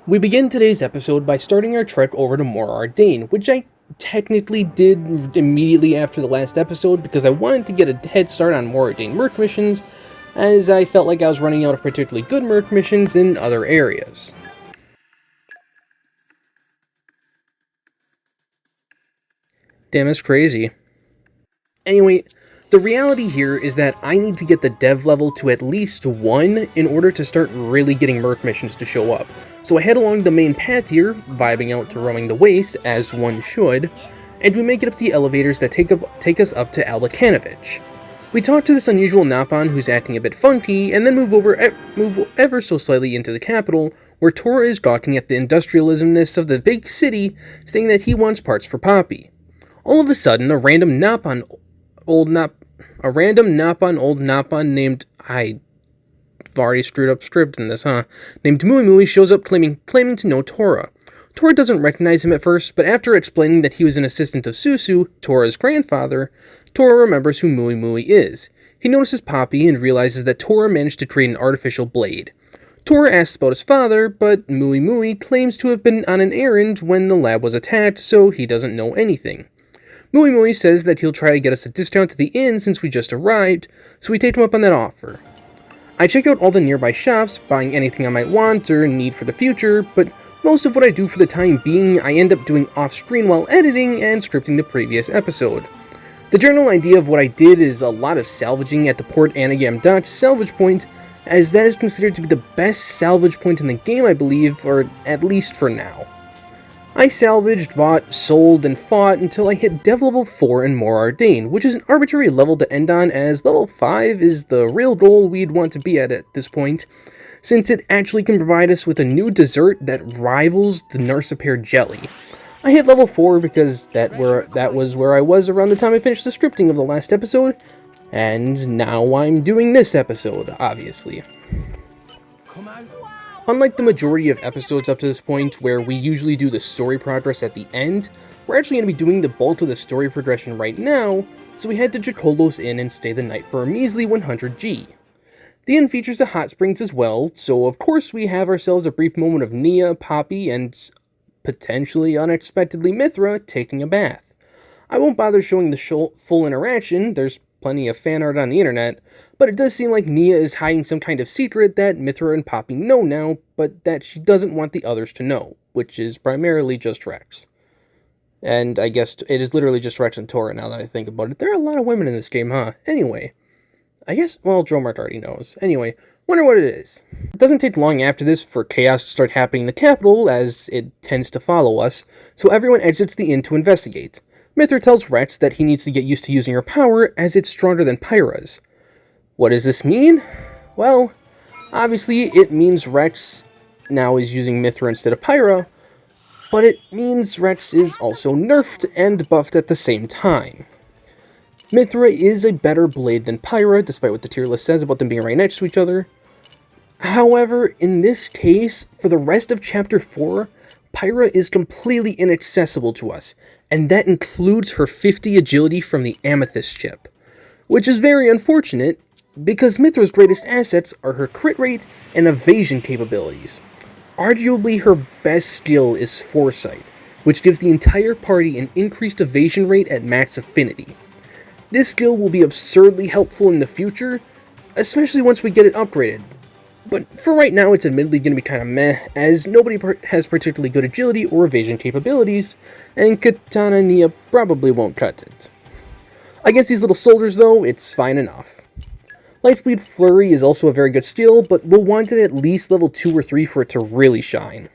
We begin today's episode by starting our trek over to Mor Ardain, which I technically did immediately after the last episode because I wanted to get a head start on Mor Ardain Merc missions, as I felt like I was running out of particularly good Merc missions in other areas. Damn, it's crazy. Anyway, the reality here is that I need to get the dev level to at least 1 in order to start really getting Merc missions to show up. So I head along the main path here, vibing out to roaming the waste, as one should, and we make it up the elevators that take us up to Albakanovich. We talk to this unusual Napan who's acting a bit funky, and then move ever so slightly into the capital, where Tora is gawking at the industrialismness of the big city, saying that he wants parts for Poppy. All of a sudden, a random Napan old Napan named, I've already screwed up script in this, named Mui Mui shows up claiming to know Tora. Tora doesn't recognize him at first, but after explaining that he was an assistant of Susu, Tora's grandfather, Tora remembers who Mui Mui is. He notices Poppy and realizes that Tora managed to create an artificial blade. Tora asks about his father, but Mui Mui claims to have been on an errand when the lab was attacked, so he doesn't know anything. Mui Mui says that he'll try to get us a discount to the inn since we just arrived, so we take him up on that offer. I check out all the nearby shops, buying anything I might want or need for the future, but most of what I do for the time being I end up doing off-screen while editing and scripting the previous episode. The general idea of what I did is a lot of salvaging at the Port Anagam Dock salvage point, as that is considered to be the best salvage point in the game, I believe, or at least for now. I salvaged, bought, sold, and fought until I hit dev level 4 in Mor Ardain, which is an arbitrary level to end on, as level 5 is the real goal we'd want to be at this point, since it actually can provide us with a new dessert that rivals the Narsapear jelly. I hit level 4 because that was where I was around the time I finished the scripting of the last episode, and now I'm doing this episode, obviously. Unlike the majority of episodes up to this point, where we usually do the story progress at the end, we're actually going to be doing the bulk of the story progression right now, so we head to Jacolos Inn and stay the night for a measly 100G. The inn features a hot springs as well, so of course we have ourselves a brief moment of Nia, Poppy, and potentially unexpectedly Mithra taking a bath. I won't bother showing the full interaction, there's plenty of fan art on the internet, but it does seem like Nia is hiding some kind of secret that Mithra and Poppy know now, but that she doesn't want the others to know, which is primarily just Rex. And I guess it is literally just Rex and Tora now that I think about it. There are a lot of women in this game, huh? Anyway, I guess, well, Dromart already knows. Anyway, wonder what it is. It doesn't take long after this for chaos to start happening in the capital, as it tends to follow us, so everyone exits the inn to investigate. Mithra tells Rex that he needs to get used to using her power, as it's stronger than Pyra's. What does this mean? Well, obviously it means Rex now is using Mithra instead of Pyra, but it means Rex is also nerfed and buffed at the same time. Mithra is a better blade than Pyra, despite what the tier list says about them being right next to each other. However, in this case, for the rest of Chapter 4, Pyra is completely inaccessible to us, and that includes her 50 agility from the Amethyst chip, which is very unfortunate, because Mithra's greatest assets are her crit rate and evasion capabilities. Arguably her best skill is Foresight, which gives the entire party an increased evasion rate at max affinity. This skill will be absurdly helpful in the future, especially once we get it upgraded. But for right now, it's admittedly going to be kind of meh, as nobody has particularly good agility or evasion capabilities, and Katana Nia probably won't cut it. Against these little soldiers, though, it's fine enough. Lightspeed Flurry is also a very good skill, but we'll want it at least level 2 or 3 for it to really shine.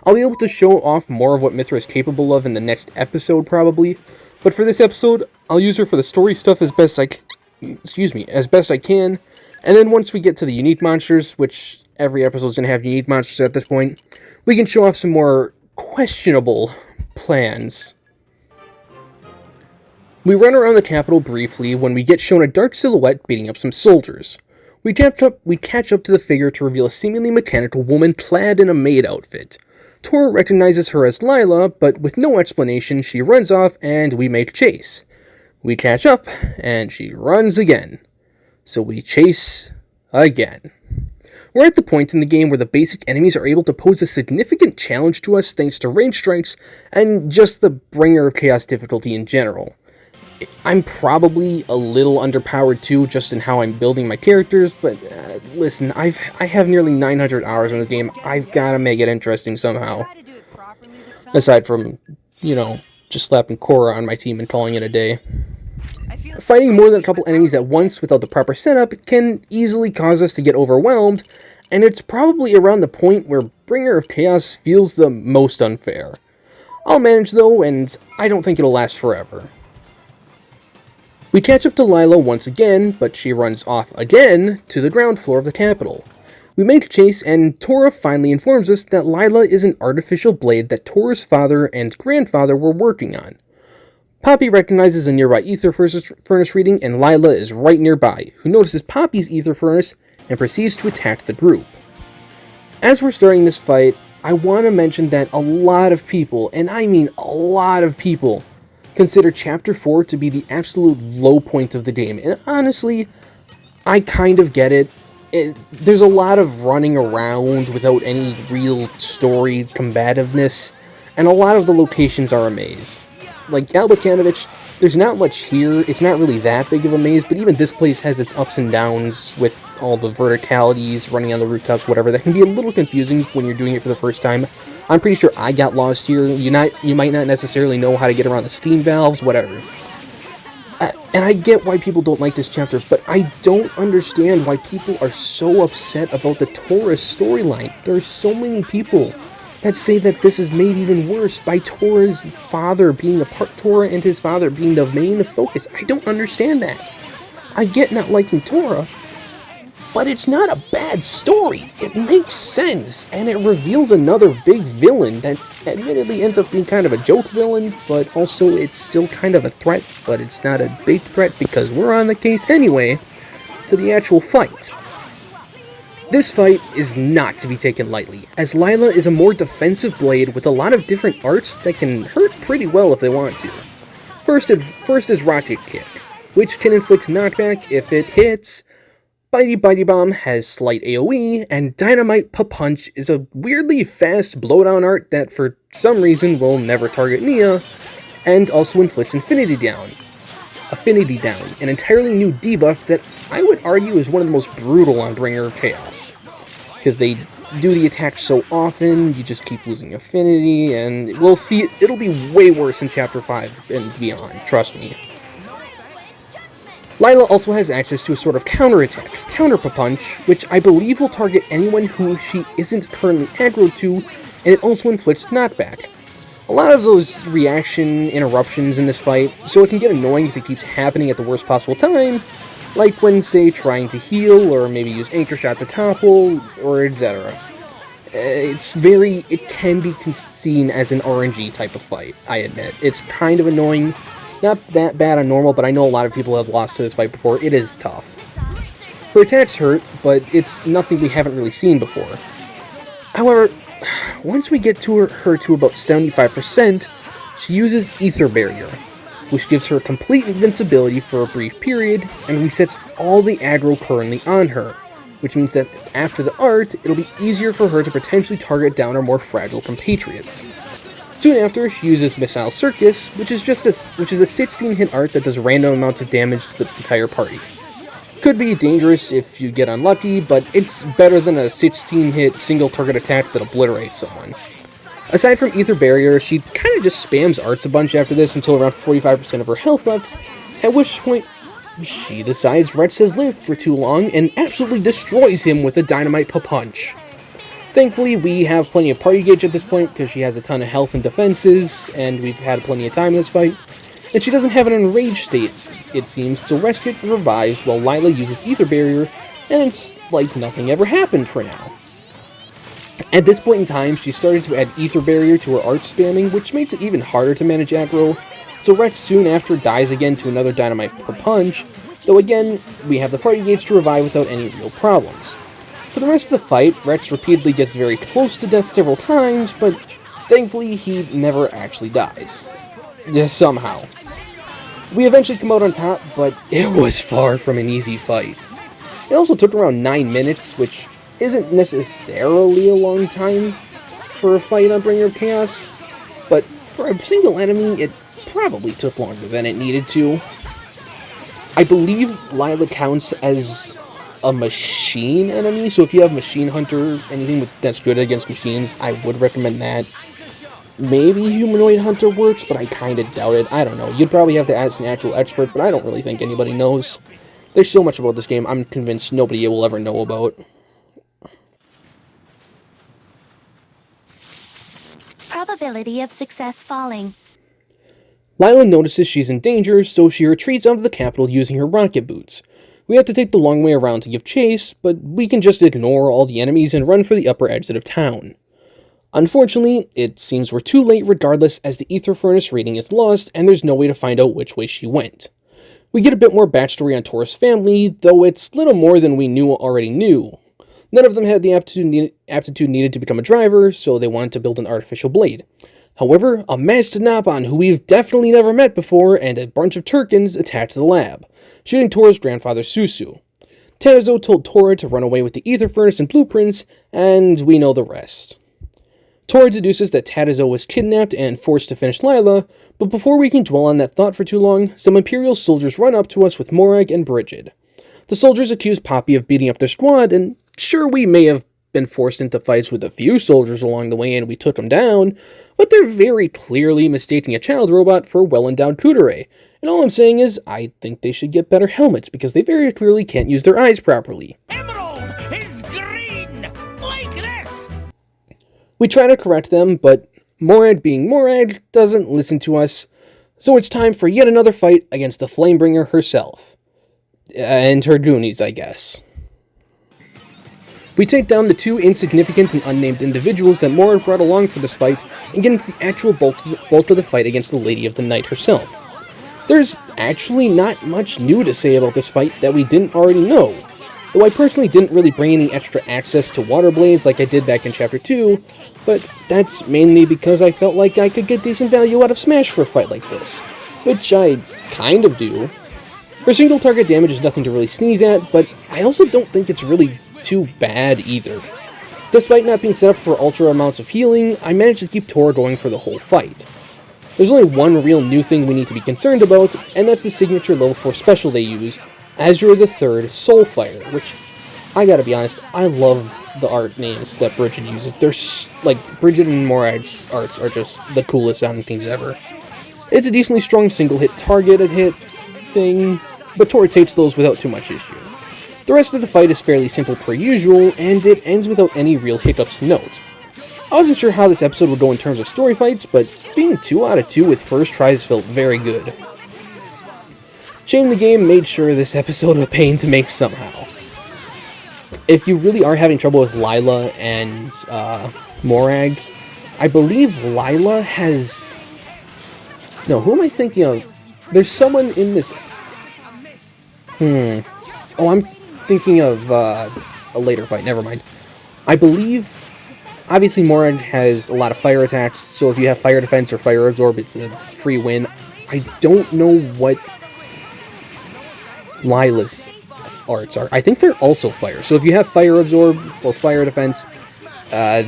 I'll be able to show off more of what Mithra is capable of in the next episode, probably, but for this episode, I'll use her for the story stuff as best I can, and then once we get to the unique monsters, which every episode is going to have unique monsters at this point, we can show off some more questionable plans. We run around the capital briefly when we get shown a dark silhouette beating up some soldiers. We catch up to the figure to reveal a seemingly mechanical woman clad in a maid outfit. Tora recognizes her as Lila, but with no explanation, she runs off and we make chase. We catch up, and she runs again. So we chase again. We're at the point in the game where the basic enemies are able to pose a significant challenge to us thanks to range strikes and just the Bringer of Chaos difficulty in general. I'm probably a little underpowered too, just in how I'm building my characters, but listen, I have nearly 900 hours in the game. I've got to make it interesting somehow. Aside from, just slapping Korra on my team and calling it a day. Fighting more than a couple enemies at once without the proper setup can easily cause us to get overwhelmed, and it's probably around the point where Bringer of Chaos feels the most unfair. I'll manage though, and I don't think it'll last forever. We catch up to Lila once again, but she runs off again to the ground floor of the Capitol. We make chase, and Tora finally informs us that Lila is an artificial blade that Tora's father and grandfather were working on. Poppy recognizes a nearby ether furnace reading, and Lila is right nearby, who notices Poppy's ether furnace and proceeds to attack the group. As we're starting this fight, I want to mention that a lot of people, and I mean a lot of people, consider Chapter 4 to be the absolute low point of the game, and honestly, I kind of get it. There's a lot of running around without any real story combativeness, and a lot of the locations are a maze. Like Albakanovich, there's not much here, it's not really that big of a maze, but even this place has its ups and downs with all the verticalities, running on the rooftops, whatever. That can be a little confusing when you're doing it for the first time. I'm pretty sure I got lost here. You might not necessarily know how to get around the steam valves, whatever. And I get why people don't like this chapter, but I don't understand why people are so upset about the Tora storyline. There are so many people that say that this is made even worse by Tora's father being Tora and his father being the main focus. I don't understand that. I get not liking Tora, but it's not a bad story. It makes sense, and it reveals another big villain that admittedly ends up being kind of a joke villain, but also it's still kind of a threat, but it's not a big threat because we're on the case anyway, to the actual fight. This fight is not to be taken lightly, as Lila is a more defensive blade with a lot of different arts that can hurt pretty well if they want to. First is Rocket Kick, which can inflict knockback if it hits. Bitey Bomb has slight AoE, and Dynamite Punch is a weirdly fast blowdown art that for some reason will never target Nia, and also inflicts Affinity Down, an entirely new debuff that I would argue is one of the most brutal on Bringer of Chaos. Because they do the attack so often, you just keep losing Affinity, and we'll see, it'll be way worse in Chapter 5 and beyond, trust me. Lila also has access to a sort of counter-attack, Counter Punch, which I believe will target anyone who she isn't currently aggroed to, and it also inflicts knockback. A lot of those reaction interruptions in this fight, so it can get annoying if it keeps happening at the worst possible time, like when, say, trying to heal, or maybe use Anchor Shot to topple, or etc. It can be seen as an RNG type of fight, I admit. It's kind of annoying. Not that bad on normal, but I know a lot of people have lost to this fight before. It is tough. Her attacks hurt, but it's nothing we haven't really seen before. However, once we get to her to about 75%, she uses Ether Barrier, which gives her complete invincibility for a brief period, and resets all the aggro currently on her, which means that after the art, it'll be easier for her to potentially target down our more fragile compatriots. Soon after, she uses Missile Circus, which is a 16-hit art that does random amounts of damage to the entire party. Could be dangerous if you get unlucky, but it's better than a 16-hit single-target attack that obliterates someone. Aside from Ether Barrier, she kind of just spams arts a bunch after this until around 45% of her health left, at which point she decides Wretch has lived for too long and absolutely destroys him with a Dynamite Punch. Thankfully, we have plenty of party gauge at this point, because she has a ton of health and defenses, and we've had plenty of time in this fight. And she doesn't have an enraged state, it seems, so Wretch gets revived while Lila uses Ether Barrier, and it's like nothing ever happened for now. At this point in time, she started to add Ether Barrier to her art spamming, which makes it even harder to manage aggro, so Wretch soon after dies again to another Dynamite Punch, though again, we have the party gauge to revive without any real problems. For the rest of the fight, Wretch repeatedly gets very close to death several times, but thankfully he never actually dies. Just somehow. We eventually come out on top, but it was far from an easy fight. It also took around 9 minutes, which isn't necessarily a long time for a fight on Bringer of Chaos, but for a single enemy, it probably took longer than it needed to. I believe Lila counts as a machine enemy, so if you have Machine Hunter, anything that's good against machines, I would recommend that. Maybe Humanoid Hunter works, but I kinda doubt it. I don't know. You'd probably have to ask an actual expert, but I don't really think anybody knows. There's so much about this game I'm convinced nobody will ever know about. Probability of success falling. Lila notices she's in danger, so she retreats out of the capital using her rocket boots. We have to take the long way around to give chase, but we can just ignore all the enemies and run for the upper exit of town. Unfortunately, it seems we're too late regardless, as the Ether Furnace reading is lost and there's no way to find out which way she went. We get a bit more backstory on Taurus' family, though it's little more than we already knew. None of them had the aptitude needed to become a driver, so they wanted to build an artificial blade. However, a masked Nopon who we've definitely never met before and a bunch of Turkins attacked the lab, shooting Tora's grandfather Susu. Tadazo told Tora to run away with the Ether Furnace and blueprints, and we know the rest. Tora deduces that Tadazo was kidnapped and forced to finish Lila, but before we can dwell on that thought for too long, some Imperial soldiers run up to us with Morag and Brigid. The soldiers accuse Poppy of beating up their squad, and sure, we may have been forced into fights with a few soldiers along the way and we took them down, but they're very clearly mistaking a child robot for well-endowed Kudere, and all I'm saying is, I think they should get better helmets, because they very clearly can't use their eyes properly. Emerald is green, like this! We try to correct them, but Morag being Morag doesn't listen to us, so it's time for yet another fight against the Flamebringer herself. And her goonies, I guess. We take down the two insignificant and unnamed individuals that Morag brought along for this fight, and get into the actual bulk of the fight against the Lady of the Night herself. There's actually not much new to say about this fight that we didn't already know, though I personally didn't really bring any extra access to water blades like I did back in Chapter 2, but that's mainly because I felt like I could get decent value out of Smash for a fight like this, which I kind of do. Her single target damage is nothing to really sneeze at, but I also don't think it's really too bad either. Despite not being set up for ultra amounts of healing, I managed to keep Tora going for the whole fight. There's only one real new thing we need to be concerned about, and that's the signature level 4 special they use, Azure the Third Soulfire, which, I gotta be honest, I love the art names that Brigid uses. They're Brigid and Morag's arts are just the coolest sounding things ever. It's a decently strong single hit targeted hit thing, but Tora takes those without too much issue. The rest of the fight is fairly simple per usual, and it ends without any real hiccups to note. I wasn't sure how this episode would go in terms of story fights, but being 2 out of 2 with first tries felt very good. Shame the game made sure this episode a pain to make somehow. If you really are having trouble with Lila and Morag, I believe Lila has... No, who am I thinking of? There's someone in this... Oh, I'm thinking of a later fight, never mind. I believe, obviously Morag has a lot of fire attacks, so if you have fire defense or fire absorb, it's a free win. I don't know what Lila's arts are. I think they're also fire, so if you have fire absorb or fire defense,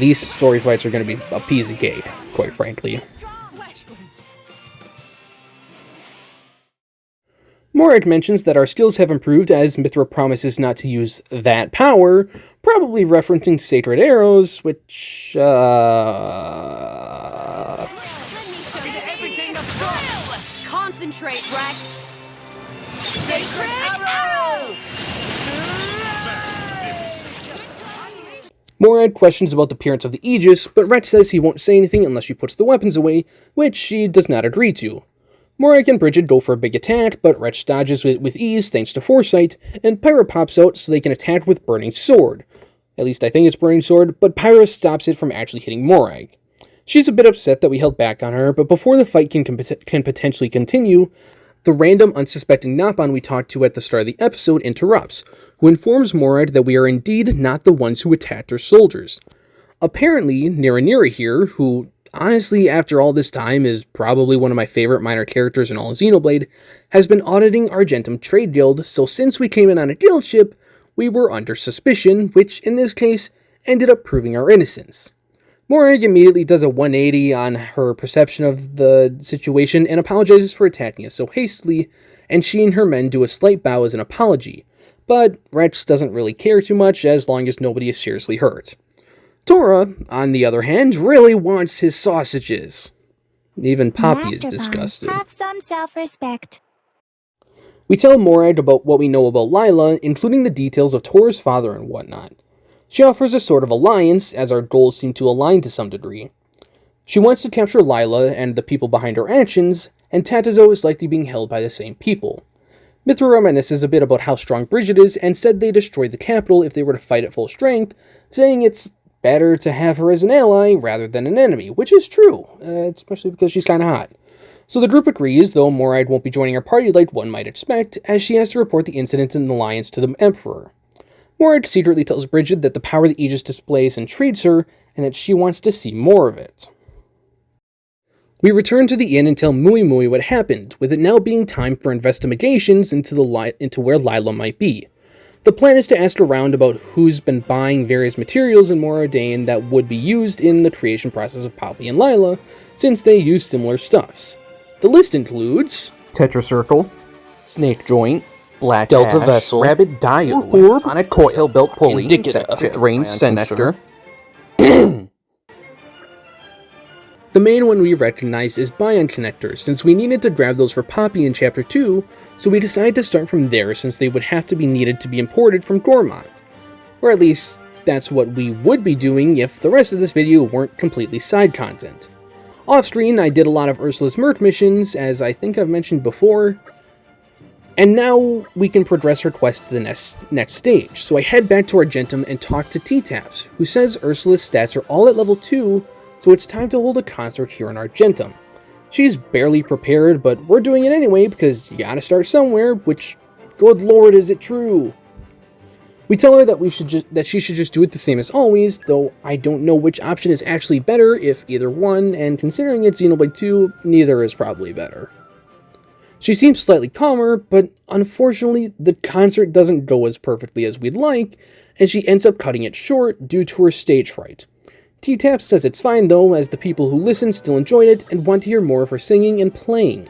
these story fights are going to be a piece of cake, quite frankly. Morag mentions that our skills have improved as Mithra promises not to use that power, probably referencing sacred arrows, which, Concentrate, Rex! Sacred arrow! Morag questions about the appearance of the Aegis, but Rex says he won't say anything unless she puts the weapons away, which she does not agree to. Morag and Brigid go for a big attack, but Rex dodges it with ease thanks to foresight, and Pyra pops out so they can attack with Burning Sword. At least I think it's Burning Sword, but Pyra stops it from actually hitting Morag. She's a bit upset that we held back on her, but before the fight can potentially continue, the random unsuspecting Nopon we talked to at the start of the episode interrupts, who informs Morag that we are indeed not the ones who attacked her soldiers. Apparently, Nira here, who honestly, after all this time, is probably one of my favorite minor characters in all of Xenoblade, has been auditing Argentum Trade Guild, so since we came in on a guild ship, we were under suspicion, which in this case ended up proving our innocence. Morag immediately does a 180 on her perception of the situation and apologizes for attacking us so hastily, and she and her men do a slight bow as an apology, but Rex doesn't really care too much as long as nobody is seriously hurt. Tora, on the other hand, really wants his sausages. Even Poppy is disgusted. Have some self-respect. We tell Morag about what we know about Lila, including the details of Tora's father and whatnot. She offers a sort of alliance, as our goals seem to align to some degree. She wants to capture Lila and the people behind her actions, and Tatazo is likely being held by the same people. Mithra reminisces a bit about how strong Bridget is, and said they destroyed the capital if they were to fight at full strength, saying it's better to have her as an ally rather than an enemy, which is true, especially because she's kinda hot. So the group agrees, though Morag won't be joining our party like one might expect, as she has to report the incident in the alliance to the Emperor. Morag secretly tells Bridget that the power the Aegis displays intrigues her, and that she wants to see more of it. We return to the inn and tell Mui Mui what happened, with it now being time for investigations into where Lila might be. The plan is to ask around about who's been buying various materials in Moradane that would be used in the creation process of Poppy and Lila, since they use similar stuffs. The list includes Tetracircle, Snake Joint, Black Delta Ash, Vessel, Rabbit Diode, Orb, on a coil belt pulley, Indicative, Drained Connector. The main one we recognize is Bion Connectors, since we needed to grab those for Poppy in Chapter 2, so we decided to start from there since they would have to be needed to be imported from Gormont. Or at least, that's what we would be doing if the rest of this video weren't completely side content. Off-screen, I did a lot of Ursula's Mert missions, as I think I've mentioned before, and now we can progress her quest to the next stage, so I head back to Argentum and talk to T-Taps, who says Ursula's stats are all at level 2, so it's time to hold a concert here in Argentum. She's barely prepared, but we're doing it anyway because you gotta start somewhere, which, good lord, is it true? We tell her that she should just do it the same as always, though I don't know which option is actually better, if either one, and considering it's Xenoblade 2, neither is probably better. She seems slightly calmer, but unfortunately, the concert doesn't go as perfectly as we'd like, and she ends up cutting it short due to her stage fright. T-Tap says it's fine though, as the people who listen still enjoyed it and want to hear more of her singing and playing.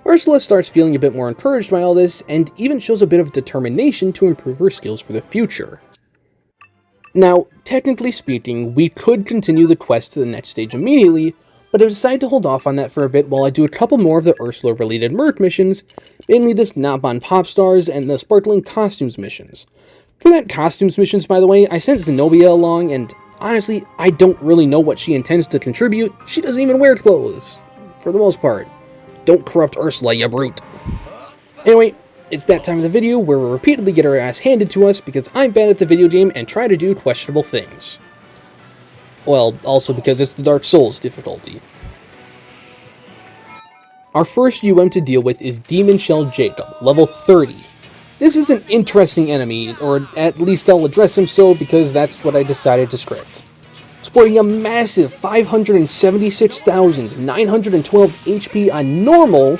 Ursula starts feeling a bit more encouraged by all this, and even shows a bit of determination to improve her skills for the future. Now, technically speaking, we could continue the quest to the next stage immediately, but I've decided to hold off on that for a bit while I do a couple more of the Ursula-related Merc missions, mainly this Napon Pop Stars and the Sparkling Costumes missions. For that Costumes missions, by the way, I sent Zenobia along, and honestly, I don't really know what she intends to contribute. She doesn't even wear clothes, for the most part. Don't corrupt Ursula, you brute. Anyway, it's that time of the video where we repeatedly get our ass handed to us because I'm bad at the video game and try to do questionable things. Well, also because it's the Dark Souls difficulty. Our first UM to deal with is Demon Shell Jacob, level 30. This is an interesting enemy, or at least I'll address him so because that's what I decided to script. Sporting a massive 576,912 HP on normal,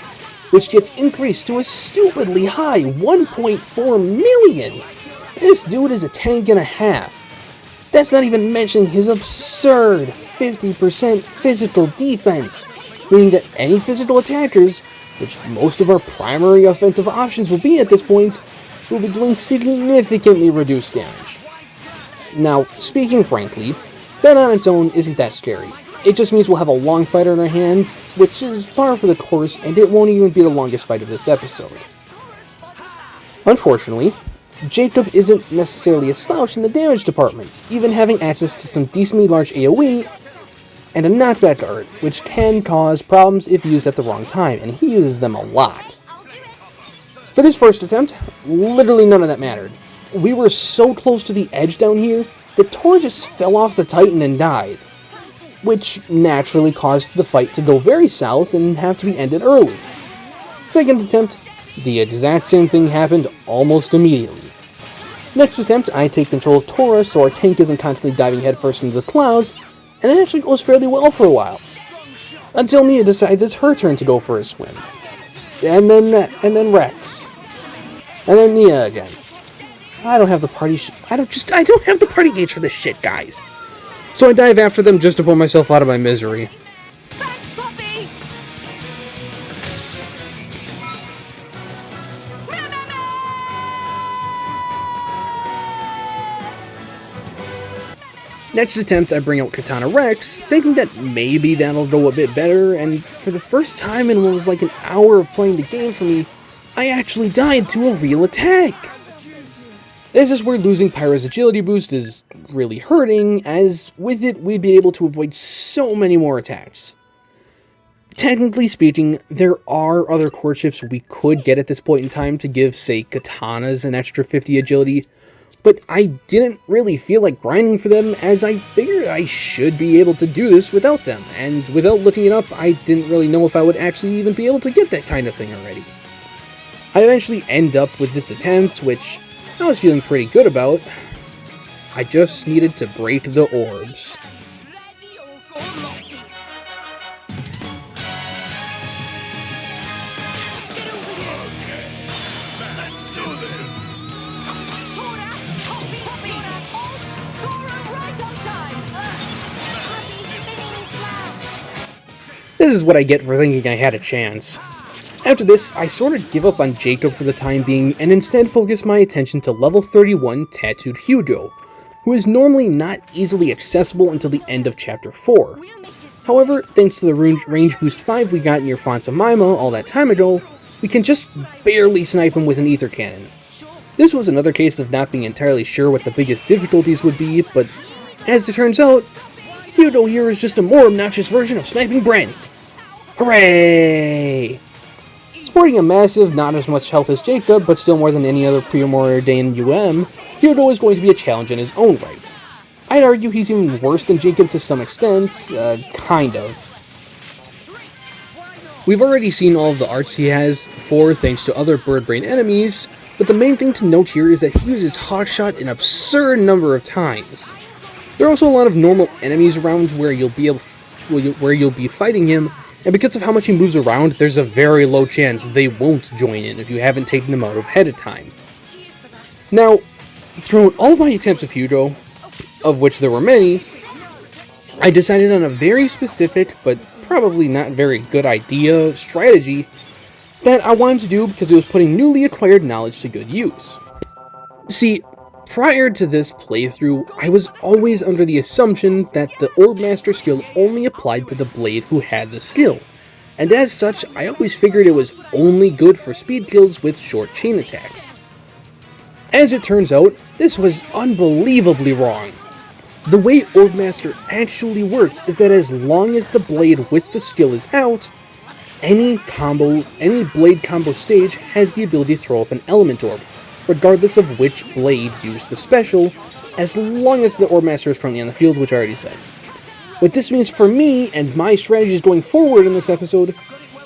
which gets increased to a stupidly high 1.4 million. This dude is a tank and a half. That's not even mentioning his absurd 50% physical defense, meaning that any physical attackers, which most of our primary offensive options will be at this point, will be doing significantly reduced damage. Now, speaking frankly, that on its own isn't that scary. It just means we'll have a long fight on our hands, which is par for the course, and it won't even be the longest fight of this episode. Unfortunately, Jacob isn't necessarily a slouch in the damage department, even having access to some decently large AoE and a knockback art, which can cause problems if used at the wrong time, and he uses them a lot. For this first attempt, literally none of that mattered. We were so close to the edge down here that Tor just fell off the Titan and died, which naturally caused the fight to go very south and have to be ended early. Second attempt, the exact same thing happened almost immediately. Next attempt, I take control of Tora so our tank isn't constantly diving headfirst into the clouds, and it actually goes fairly well for a while. Until Nia decides it's her turn to go for a swim. And then Rex. And then Nia again. I don't have the party I don't have the party gauge for this shit, guys. So I dive after them just to pull myself out of my misery. Thanks, puppy! Next attempt, I bring out Katana Rex, thinking that maybe that'll go a bit better, and for the first time in what was like an hour of playing the game for me, I actually died to a real attack! This is where losing Pyra's agility boost is really hurting, as with it we'd be able to avoid so many more attacks. Technically speaking, there are other core shifts we could get at this point in time to give, say, Katanas an extra 50 agility, but I didn't really feel like grinding for them, as I figured I should be able to do this without them, and without looking it up, I didn't really know if I would actually even be able to get that kind of thing already. I eventually end up with this attempt, which I was feeling pretty good about. I just needed to break the orbs. Ready or go Lottie. Get over here. Let's do this. Tora, Poppy, oh, Tora, right on time. Puppy spinning slash. This is what I get for thinking I had a chance. After this, I sort of give up on Jacob for the time being and instead focus my attention to level 31 Tattooed Hugo, who is normally not easily accessible until the end of Chapter 4. However, thanks to the Range Boost 5 we got near Fonsa Maima all that time ago, we can just barely snipe him with an ether cannon. This was another case of not being entirely sure what the biggest difficulties would be, but as it turns out, Hugo here is just a more obnoxious version of sniping Brent. Hooray! Sporting a massive, not as much health as Jacob, but still more than any other Preordained Hugo is going to be a challenge in his own right. I'd argue he's even worse than Jacob to some extent, kind of. We've already seen all of the arts he has for thanks to other bird brain enemies, but the main thing to note here is that he uses Hotshot an absurd number of times. There are also a lot of normal enemies around where you'll be fighting him, and because of how much he moves around, there's a very low chance they won't join in if you haven't taken them out ahead of time. Now, throughout all my attempts of Hugo, of which there were many, I decided on a very specific, but probably not very good strategy, that I wanted to do because it was putting newly acquired knowledge to good use. See, prior to this playthrough, I was always under the assumption that the Orb Master skill only applied to the blade who had the skill, and as such, I always figured it was only good for speed kills with short chain attacks. As it turns out, this was unbelievably wrong. The way Orb Master actually works is that as long as the blade with the skill is out, any blade combo stage has the ability to throw up an element orb, regardless of which blade used the special, as long as the Orb Master is currently on the field, which I already said. What this means for me, and my strategies going forward in this episode,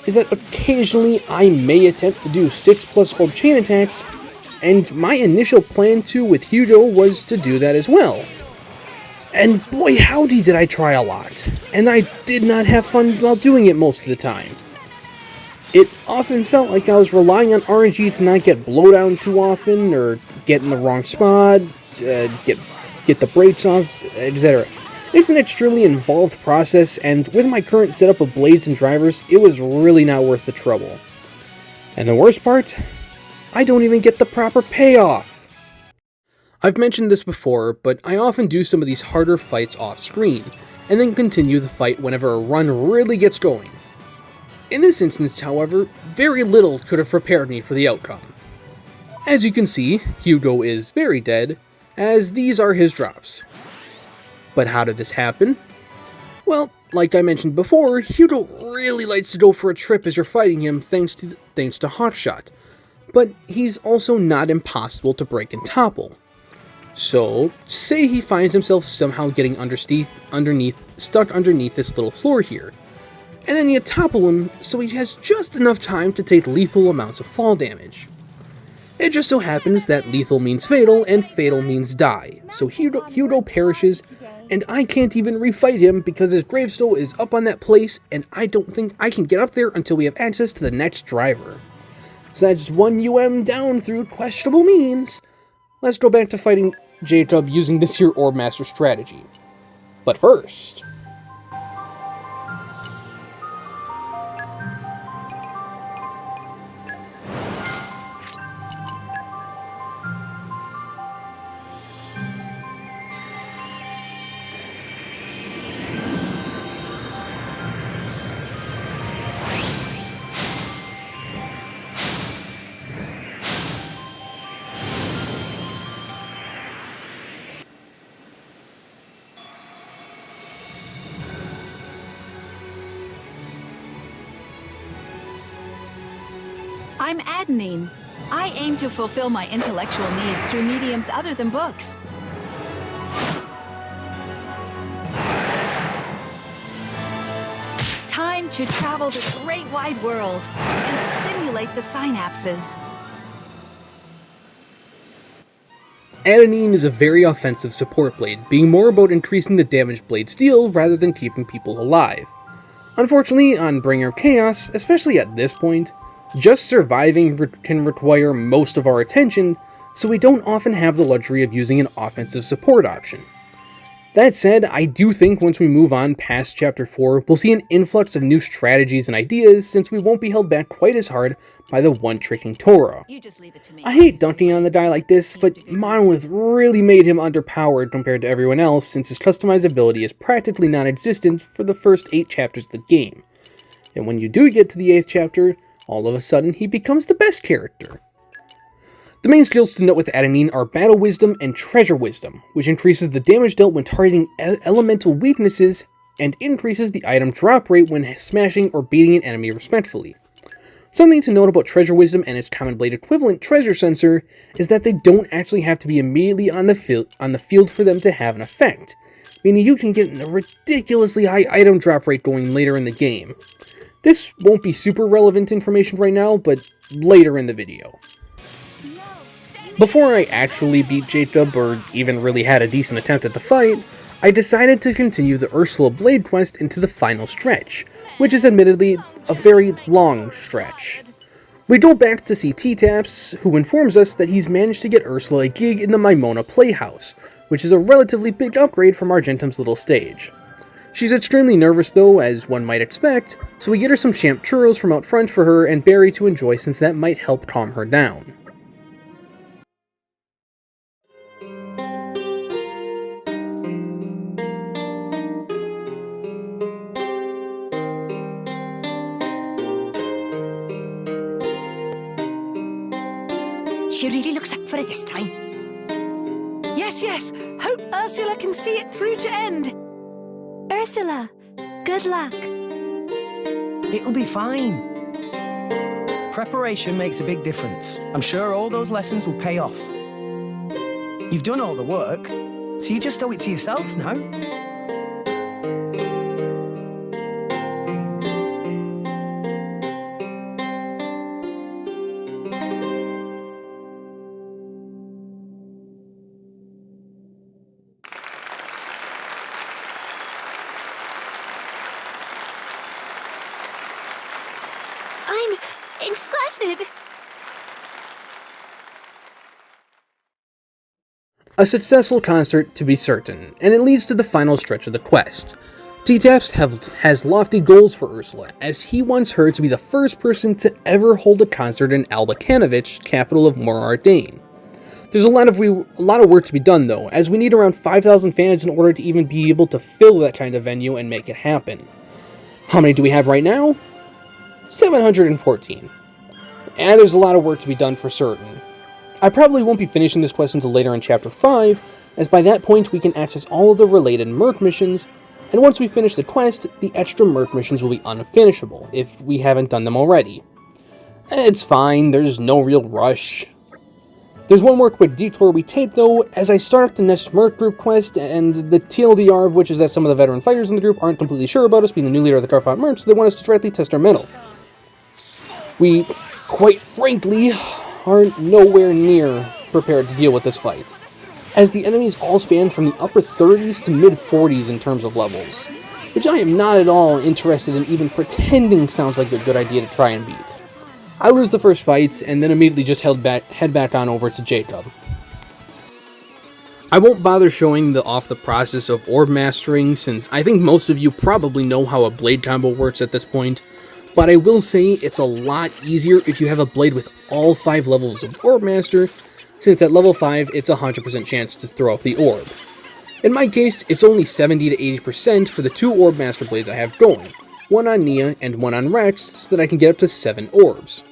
is that occasionally I may attempt to do 6+ orb chain attacks, and my initial plan with Hugo was to do that as well. And boy howdy did I try a lot, and I did not have fun while doing it most of the time. It often felt like I was relying on RNG to not get blowdown too often, or get in the wrong spot, get the brakes off, etc. It's an extremely involved process, and with my current setup of blades and drivers, it was really not worth the trouble. And the worst part? I don't even get the proper payoff! I've mentioned this before, but I often do some of these harder fights off screen, and then continue the fight whenever a run really gets going. In this instance, however, very little could have prepared me for the outcome. As you can see, Hugo is very dead, as these are his drops. But how did this happen? Well, like I mentioned before, Hugo really likes to go for a trip as you're fighting him thanks to Hotshot, but he's also not impossible to break and topple. So, say he finds himself somehow getting stuck underneath this little floor here, and then you topple him so he has just enough time to take lethal amounts of fall damage. It just so happens that lethal means fatal, and fatal means die, so Hugo perishes, and I can't even refight him because his gravestone is up on that place, and I don't think I can get up there until we have access to the next driver. So that's one down through questionable means. let's go back to fighting Jacob using this here Orb Master strategy. But first... I'm Adenine. I aim to fulfill my intellectual needs through mediums other than books. Time to travel the great wide world and stimulate the synapses. Adenine is a very offensive support blade, being more about increasing the damage blades deal rather than keeping people alive. Unfortunately, on Bringer of Chaos, especially at this point, just surviving can require most of our attention, so we don't often have the luxury of using an offensive support option. That said, I do think once we move on past Chapter 4, we'll see an influx of new strategies and ideas since we won't be held back quite as hard by the one-tricking Toro. You just leave it to me. I hate dunking on the guy like this, but Monolith really made him underpowered compared to everyone else since his customizability is practically non-existent for the first 8 chapters of the game. And when you do get to the 8th chapter, all of a sudden he becomes the best character. The main skills to note with Adenine are Battle Wisdom and Treasure Wisdom, which increases the damage dealt when targeting elemental weaknesses and increases the item drop rate when smashing or beating an enemy respectfully. Something to note about Treasure Wisdom and its Common Blade equivalent Treasure Sensor is that they don't actually have to be immediately on the field for them to have an effect, meaning you can get a ridiculously high item drop rate going later in the game. This won't be super relevant information right now, but later in the video. Before I actually beat Jacob, or even really had a decent attempt at the fight, I decided to continue the Ursula Blade quest into the final stretch, which is admittedly a very long stretch. We go back to see T-Taps, who informs us that he's managed to get Ursula a gig in the Mimona Playhouse, which is a relatively big upgrade from Argentum's little stage. She's extremely nervous though, as one might expect, so we get her some champ churros from out front for her and Barry to enjoy since that might help calm her down. She really looks up for it this time. Yes, yes. Hope Ursula can see it through to end. Ursula, good luck. It'll be fine. Preparation makes a big difference. I'm sure all those lessons will pay off. You've done all the work, so you just owe it to yourself now. I'm excited. A successful concert to be certain, and it leads to the final stretch of the quest. T-Taps has lofty goals for Ursula, as he wants her to be the first person to ever hold a concert in Albakanovich, capital of Morardane. There's a lot of work to be done though, as we need around 5,000 fans in order to even be able to fill that kind of venue and make it happen. How many do we have right now? 714. And there's a lot of work to be done for certain. I probably won't be finishing this quest until later in Chapter 5, as by that point we can access all of the related Merc missions, and once we finish the quest, the extra Merc missions will be unfinishable, if we haven't done them already. It's fine, there's no real rush. There's one more quick detour we take though, as I start up the next Merc group quest, and the TLDR of which is that some of the veteran fighters in the group aren't completely sure about us being the new leader of the Carfont Merc, so they want us to directly test our mettle. We, quite frankly, are nowhere near prepared to deal with this fight, as the enemies all span from the upper 30s to mid 40s in terms of levels, which I am not at all interested in even pretending sounds like a good idea to try and beat. I lose the first fight, and then immediately just head back on over to Jacob. I won't bother showing off the process of orb mastering, since I think most of you probably know how a blade combo works at this point, but I will say it's a lot easier if you have a blade with all 5 levels of orb master, since at level 5 it's a 100% chance to throw out the orb. In my case, it's only 70 to 80% for the 2 orb master blades I have going, one on Nia and one on Rex, so that I can get up to 7 orbs.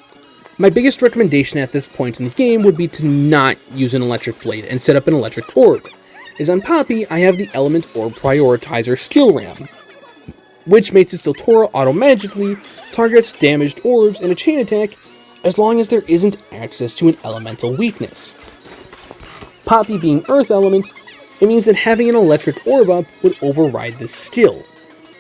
My biggest recommendation at this point in the game would be to not use an electric blade and set up an electric orb, as on Poppy I have the element orb prioritizer skill RAM, which makes it so Tora auto-magically targets damaged orbs in a chain attack as long as there isn't access to an elemental weakness. Poppy being earth element, it means that having an electric orb up would override this skill.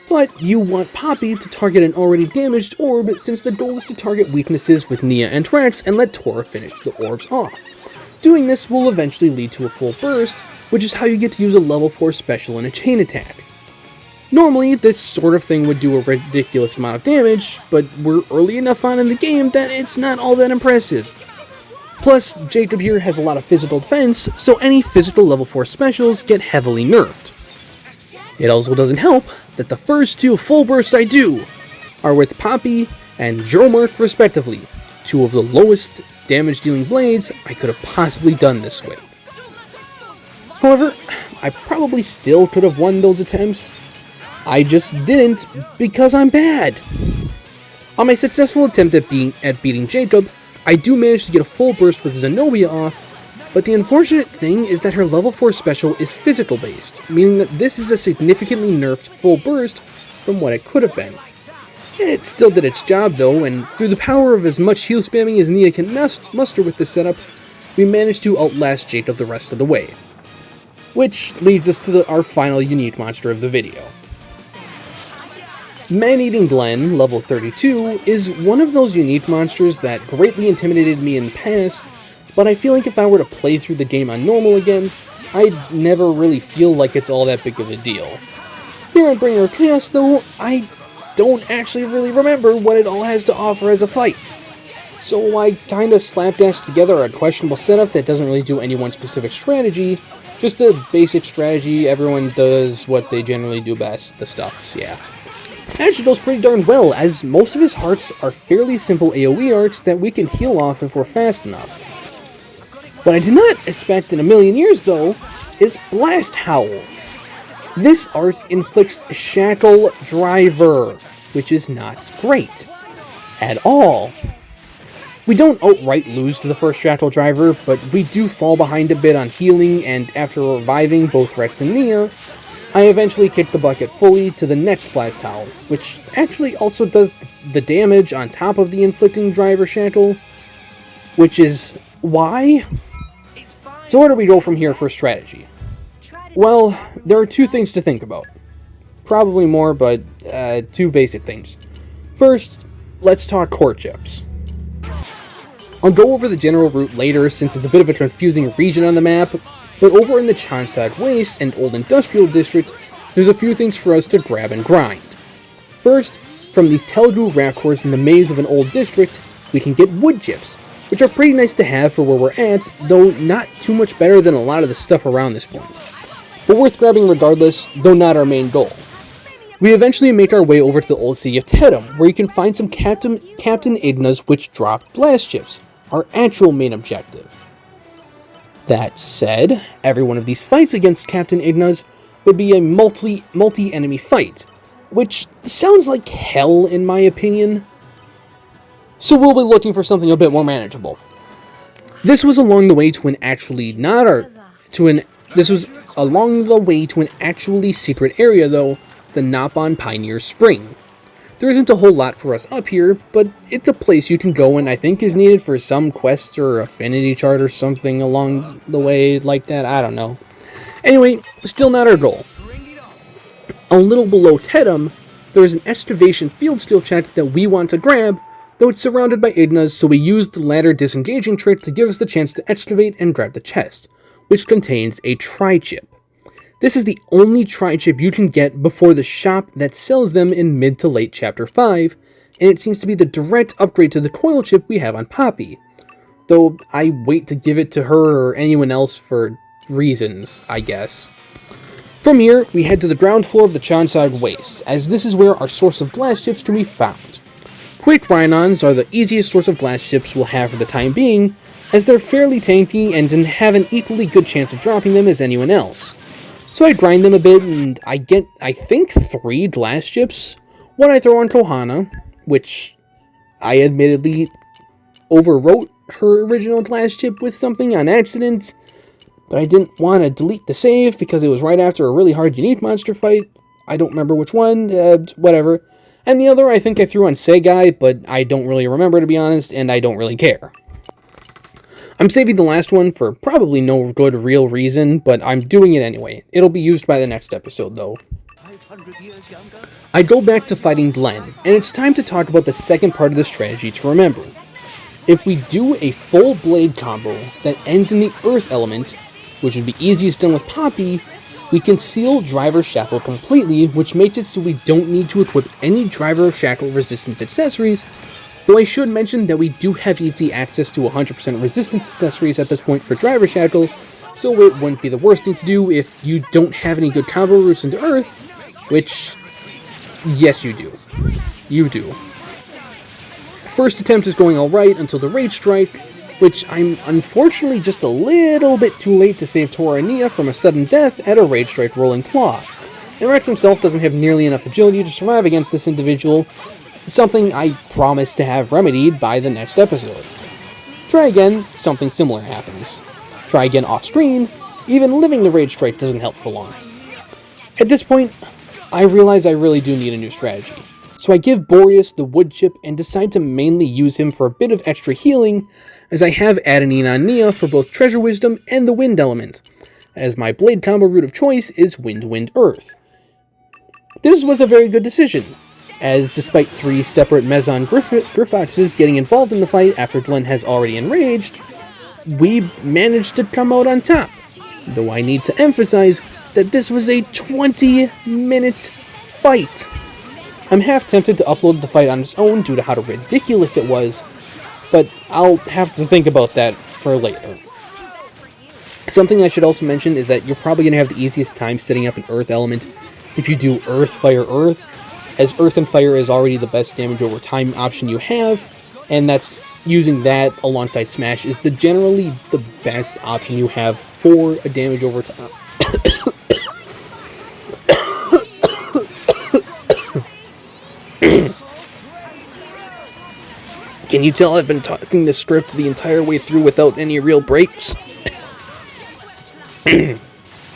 But you want Poppy to target an already damaged orb, since the goal is to target weaknesses with Nia and Rex and let Tora finish the orbs off. Doing this will eventually lead to a full burst, which is how you get to use a level 4 special in a chain attack. Normally, this sort of thing would do a ridiculous amount of damage, but we're early enough on in the game that it's not all that impressive. Plus, Jacob here has a lot of physical defense, so any physical level 4 specials get heavily nerfed. It also doesn't help that the first 2 full bursts I do are with Poppy and Dromark respectively, 2 of the lowest damage dealing blades I could have possibly done this with. However, I probably still could have won those attempts. I just didn't because I'm bad. On my successful attempt at beating Jacob, I do manage to get a full burst with Zenobia off, but the unfortunate thing is that her level 4 special is physical based, meaning that this is a significantly nerfed full burst from what it could have been. It still did its job though, and through the power of as much heal spamming as Nia can muster with this setup, we managed to outlast Jacob the rest of the way. Which leads us to our final unique monster of the video. Man-Eating Glen, level 32, is one of those unique monsters that greatly intimidated me in the past, but I feel like if I were to play through the game on normal again, I'd never really feel like it's all that big of a deal. Here at Bringer of Chaos though, I don't actually really remember what it all has to offer as a fight. So I kinda slapdash together a questionable setup that doesn't really do any one specific strategy, just a basic strategy, everyone does what they generally do best, the stuffs, yeah. Actually goes pretty darn well, as most of his hearts are fairly simple AoE arts that we can heal off if we're fast enough. What I did not expect in a million years, though, is Blast Howl. This art inflicts Shackle Driver, which is not great. At all. We don't outright lose to the first Shackle Driver, but we do fall behind a bit on healing, and after reviving both Rex and Nia, I eventually kick the bucket fully to the next Blast Howl, which actually also does the damage on top of the inflicting Driver Shackle, which is why? So where do we go from here for strategy? Well, there are 2 things to think about. Probably more, but 2 basic things. First, let's talk courtships. I'll go over the general route later since it's a bit of a confusing region on the map, but over in the Chansad Waste and Old Industrial District, there's a few things for us to grab and grind. First, from these Telugu Rakors in the maze of an old district, we can get wood chips, which are pretty nice to have for where we're at, though not too much better than a lot of the stuff around this point. But worth grabbing regardless, though not our main goal. We eventually make our way over to the old city of Tedum, where you can find some Captain Igna's which drop blast chips, our actual main objective. That said, every one of these fights against Captain Igna's would be a multi-enemy fight, which sounds like hell in my opinion. So we'll be looking for something a bit more manageable. This was along the way to an actually secret area though, the Napon Pioneer Spring. There isn't a whole lot for us up here, but it's a place you can go and I think is needed for some quest or affinity chart or something along the way like that, I don't know. Anyway, still not our goal. A little below Tedum, there is an excavation field skill check that we want to grab, though it's surrounded by Ignas, so we use the ladder disengaging trick to give us the chance to excavate and grab the chest, which contains a tri-chip. This is the only tri-chip you can get before the shop that sells them in mid to late Chapter 5, and it seems to be the direct upgrade to the coil chip we have on Poppy, though I wait to give it to her or anyone else for reasons, I guess. From here, we head to the ground floor of the Chanside Wastes, as this is where our source of glass ships can be found. Quick Rhinons are the easiest source of glass ships we'll have for the time being, as they're fairly tanky and have an equally good chance of dropping them as anyone else. So I grind them a bit, and I get, I think, 3 glass ships. One I throw on Kohana, which I admittedly overwrote her original glass ship with something on accident, but I didn't want to delete the save because it was right after a really hard unique monster fight. I don't remember which one, whatever. And the other I think I threw on Segai, but I don't really remember, to be honest, and I don't really care. I'm saving the last one for probably no good real reason, but I'm doing it anyway. It'll be used by the next episode, though. I go back to fighting Glenn, and it's time to talk about the second part of the strategy to remember. If we do a full blade combo that ends in the earth element, which would be easiest done with Poppy, we can seal Driver Shackle completely, which makes it so we don't need to equip any Driver Shackle resistance accessories, though I should mention that we do have easy access to 100% resistance accessories at this point for Driver Shackle, so it wouldn't be the worst thing to do if you don't have any good combo routes into Earth, which, yes you do. You do. First attempt is going alright until the Rage Strike, which I'm unfortunately just a little bit too late to save Tora and Nia from a sudden death at a Rage Strike Rolling Claw. And Rex himself doesn't have nearly enough agility to survive against this individual, something I promise to have remedied by the next episode. Try again, something similar happens. Try again off-screen, even living the Rage Strike doesn't help for long. At this point, I realize I really do need a new strategy. So I give Boreas the wood chip and decide to mainly use him for a bit of extra healing, as I have Adenine on Nia for both Treasure Wisdom and the Wind element, as my blade combo route of choice is Wind, Wind, Earth. This was a very good decision, as despite 3 separate Meson Griffoxes getting involved in the fight after Glenn has already enraged, we managed to come out on top, though I need to emphasize that this was a 20-minute fight. I'm half tempted to upload the fight on its own due to how ridiculous it was, but I'll have to think about that for later. Something I should also mention is that you're probably going to have the easiest time setting up an Earth element if you do Earth, Fire, Earth, as Earth and Fire is already the best damage over time option you have, and that's using that alongside Smash is generally the best option you have for a damage over time. Can you tell I've been talking the script the entire way through without any real breaks?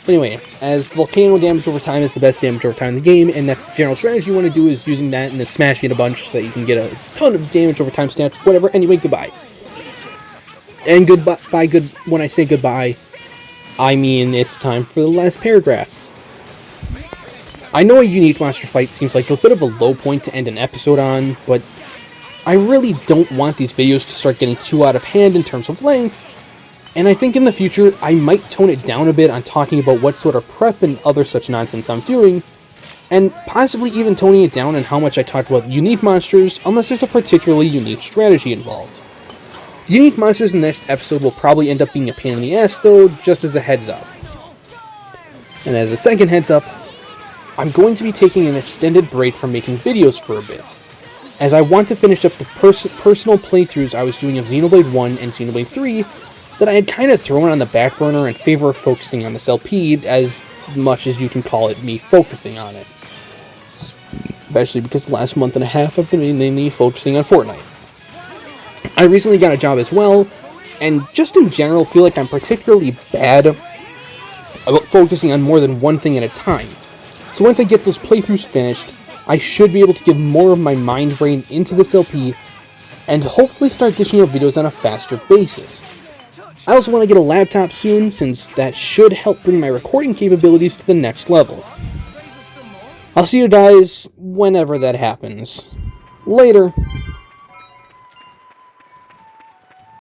Anyway, as Volcano damage over time is the best damage over time in the game, and that's the general strategy you want to do is using that and then smashing it a bunch so that you can get a ton of damage over time stats, whatever. Anyway, goodbye. And goodbye, when I say goodbye, I mean it's time for the last paragraph. I know a unique monster fight seems like a bit of a low point to end an episode on, but I really don't want these videos to start getting too out of hand in terms of length, and I think in the future I might tone it down a bit on talking about what sort of prep and other such nonsense I'm doing, and possibly even toning it down on how much I talk about unique monsters unless there's a particularly unique strategy involved. The unique monsters in the next episode will probably end up being a pain in the ass though, just as a heads up. And as a second heads up, I'm going to be taking an extended break from making videos for a bit, as I want to finish up the personal playthroughs I was doing of Xenoblade 1 and Xenoblade 3 that I had kind of thrown on the back burner in favor of focusing on this LP, as much as you can call it me focusing on it. Especially because the last month and a half I've been mainly focusing on Fortnite. I recently got a job as well, and just in general feel like I'm particularly bad about focusing on more than one thing at a time. So once I get those playthroughs finished, I should be able to give more of my mind brain into this LP, and hopefully start dishing out videos on a faster basis. I also want to get a laptop soon, since that should help bring my recording capabilities to the next level. I'll see you guys whenever that happens. Later.